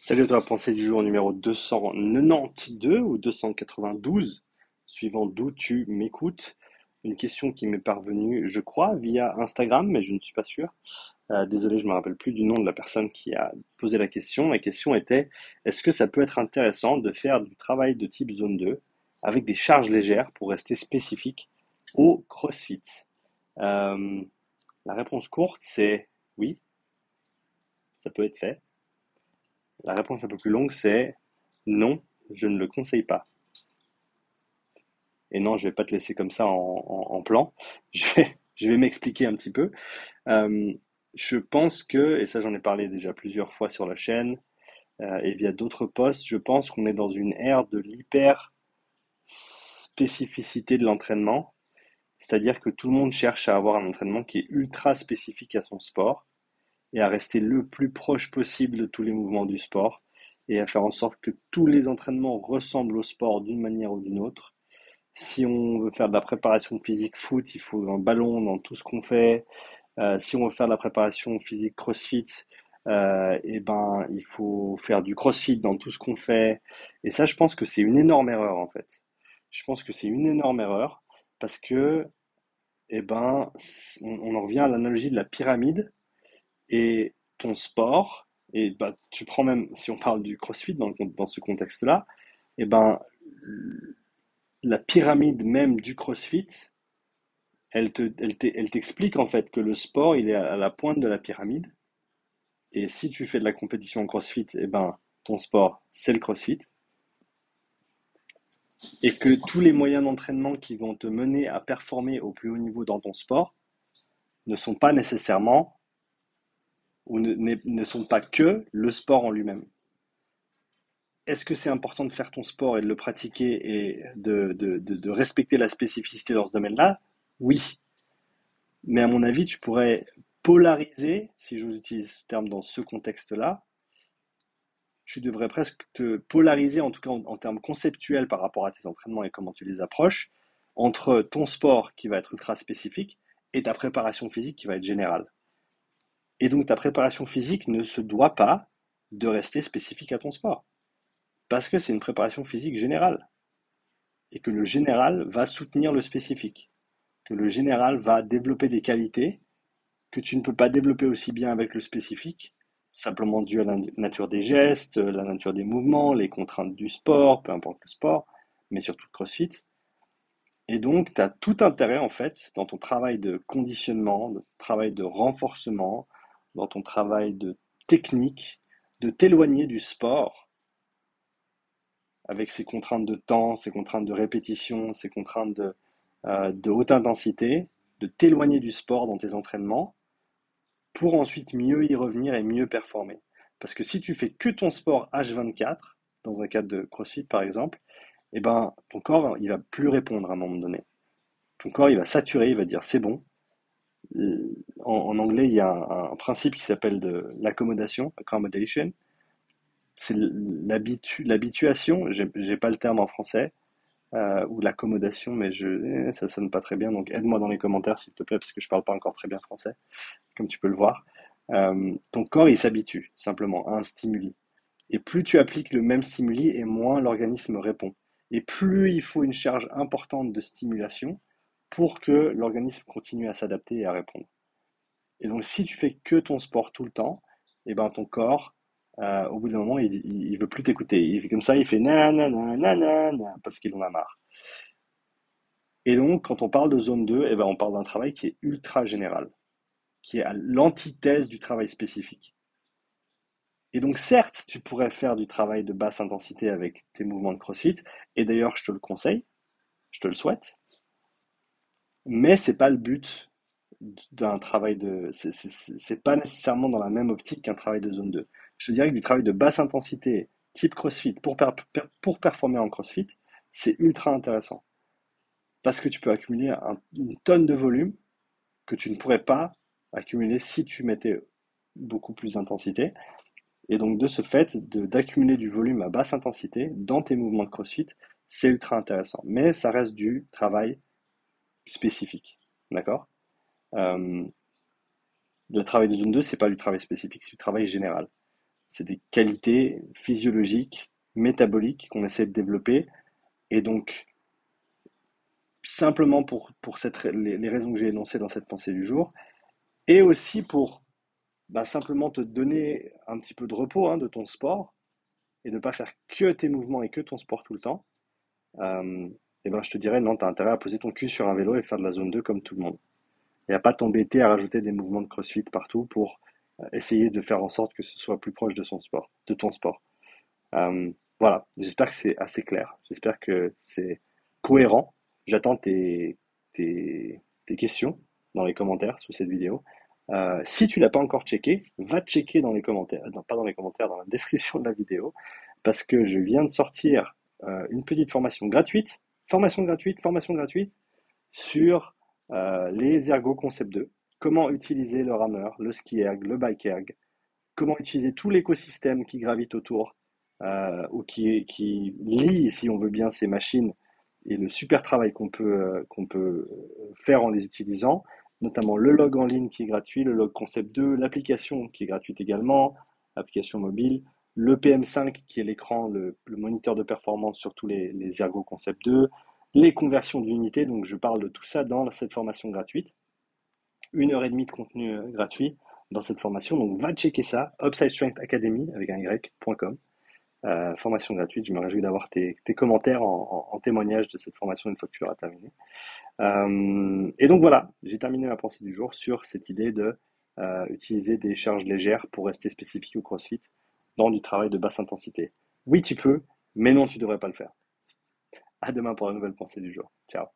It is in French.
Salut à toi, pensée du jour numéro 292 ou 292, suivant d'où tu m'écoutes. Une question qui m'est parvenue, je crois, via Instagram, mais je ne suis pas sûr. Désolé, je me rappelle plus du nom de la personne qui a posé la question. La question était, est-ce que ça peut être intéressant de faire du travail de type zone 2 avec des charges légères pour rester spécifique au CrossFit? Euh, la réponse courte, c'est oui, ça peut être fait. La réponse un peu plus longue, c'est non, je ne le conseille pas. Et non, je vais pas te laisser comme ça en plan. Je vais m'expliquer un petit peu. Euh, je pense que, et ça j'en ai parlé déjà plusieurs fois sur la chaîne et via d'autres posts, je pense qu'on est dans une ère de l'hyper spécificité de l'entraînement. C'est-à-dire que tout le monde cherche à avoir un entraînement qui est ultra spécifique à son sport et à rester le plus proche possible de tous les mouvements du sport et à faire en sorte que tous les entraînements ressemblent au sport d'une manière ou d'une autre. Si on veut faire de la préparation physique foot, il faut un ballon dans tout ce qu'on fait. Si on veut faire de la préparation physique CrossFit, et ben il faut faire du CrossFit dans tout ce qu'on fait. Et ça, je pense que c'est une énorme erreur en fait. Je pense que c'est une énorme erreur parce que, eh ben, on en revient à l'analogie de la pyramide et ton sport. Et bah, tu prends même, si on parle du CrossFit dans ce contexte-là, et ben la pyramide même du CrossFit, elle t'explique en fait que le sport, il est à la pointe de la pyramide. Et si tu fais de la compétition en CrossFit, eh ben, ton sport, c'est le CrossFit. Et que tous les moyens d'entraînement qui vont te mener à performer au plus haut niveau dans ton sport ne sont pas nécessairement ou ne sont pas que le sport en lui-même. Est-ce que c'est important de faire ton sport et de le pratiquer et de respecter la spécificité dans ce domaine-là? Oui. Mais à mon avis, tu pourrais polariser, si j'ose utiliser ce terme dans ce contexte-là, tu devrais presque te polariser, en tout cas en termes conceptuels par rapport à tes entraînements et comment tu les approches, entre ton sport qui va être ultra spécifique et ta préparation physique qui va être générale. Et donc ta préparation physique ne se doit pas de rester spécifique à ton sport, parce que c'est une préparation physique générale, et que le général va soutenir le spécifique, que le général va développer des qualités que tu ne peux pas développer aussi bien avec le spécifique, simplement dû à la nature des gestes, la nature des mouvements, les contraintes du sport, peu importe le sport, mais surtout le CrossFit. Et donc, tu as tout intérêt, en fait, dans ton travail de conditionnement, de travail de renforcement, dans ton travail de technique, de t'éloigner du sport avec ses contraintes de temps, ses contraintes de répétition, ses contraintes de haute intensité, de t'éloigner du sport dans tes entraînements pour ensuite mieux y revenir et mieux performer. Parce que si tu fais que ton sport H24, dans un cadre de CrossFit par exemple, eh ben, ton corps, il va plus répondre à un moment donné. Ton corps, il va saturer, il va dire c'est bon. En anglais, il y a un principe qui s'appelle de l'accommodation, accommodation. C'est l'habituation, j'ai pas le terme en français, ou l'accommodation, mais ça sonne pas très bien, donc aide-moi dans les commentaires s'il te plaît, parce que je parle pas encore très bien français, comme tu peux le voir. Ton corps, il s'habitue simplement à un stimuli. Et plus tu appliques le même stimuli, et moins l'organisme répond. Et plus il faut une charge importante de stimulation pour que l'organisme continue à s'adapter et à répondre. Et donc, si tu fais que ton sport tout le temps, et ben ton corps, au bout d'un moment, il veut plus t'écouter. Il fait comme ça, il fait nanana, nanana, parce qu'il en a marre. Et donc, quand on parle de zone 2, et ben on parle d'un travail qui est ultra général, qui est à l'antithèse du travail spécifique. Et donc, certes, tu pourrais faire du travail de basse intensité avec tes mouvements de CrossFit, et d'ailleurs, je te le conseille, je te le souhaite, mais c'est pas le but d'un travail de. C'est pas nécessairement dans la même optique qu'un travail de zone 2. Je dirais que du travail de basse intensité, type CrossFit, pour performer en CrossFit, c'est ultra intéressant. Parce que tu peux accumuler une tonne de volume que tu ne pourrais pas accumuler si tu mettais beaucoup plus d'intensité. Et donc, de ce fait, d'accumuler du volume à basse intensité dans tes mouvements de CrossFit, c'est ultra intéressant. Mais ça reste du travail spécifique. D'accord? Le travail de zone 2, c'est pas du travail spécifique, c'est du travail général. C'est des qualités physiologiques, métaboliques qu'on essaie de développer. Et donc, simplement pour les raisons que j'ai énoncées dans cette pensée du jour, et aussi pour simplement te donner un petit peu de repos de ton sport et de ne pas faire que tes mouvements et que ton sport tout le temps, et je te dirais non, tu as intérêt à poser ton cul sur un vélo et faire de la zone 2 comme tout le monde. Et à pas t'embêter à rajouter des mouvements de crossfit partout pour essayer de faire en sorte que ce soit plus proche de son sport, de ton sport. Euh, voilà, j'espère que c'est assez clair. J'espère que c'est cohérent. J'attends tes questions dans les commentaires sous cette vidéo. Si tu l'as pas encore checké, va checker dans les commentaires, non, pas dans les commentaires, dans la description de la vidéo, parce que je viens de sortir une petite formation gratuite sur les ergos concept 2, comment utiliser le rameur, le ski erg, le bike erg, comment utiliser tout l'écosystème qui gravite autour ou qui lie, si on veut bien, ces machines et le super travail qu'on peut faire en les utilisant, notamment le log en ligne qui est gratuit, le log concept 2, l'application qui est gratuite également, l'application mobile, le PM5 qui est l'écran, le moniteur de performance sur tous les ergo concept 2, les conversions d'unités, donc je parle de tout ça dans cette formation gratuite. 1 heure et demie de contenu gratuit dans cette formation. Donc va checker ça, Upside Strength Academy avec un y.com. Formation gratuite. Je me réjouis d'avoir tes commentaires en témoignage de cette formation une fois que tu auras terminé. Et donc voilà, j'ai terminé ma pensée du jour sur cette idée de utiliser des charges légères pour rester spécifique au CrossFit dans du travail de basse intensité. Oui, tu peux, mais non, tu ne devrais pas le faire. À demain pour la nouvelle pensée du jour. Ciao.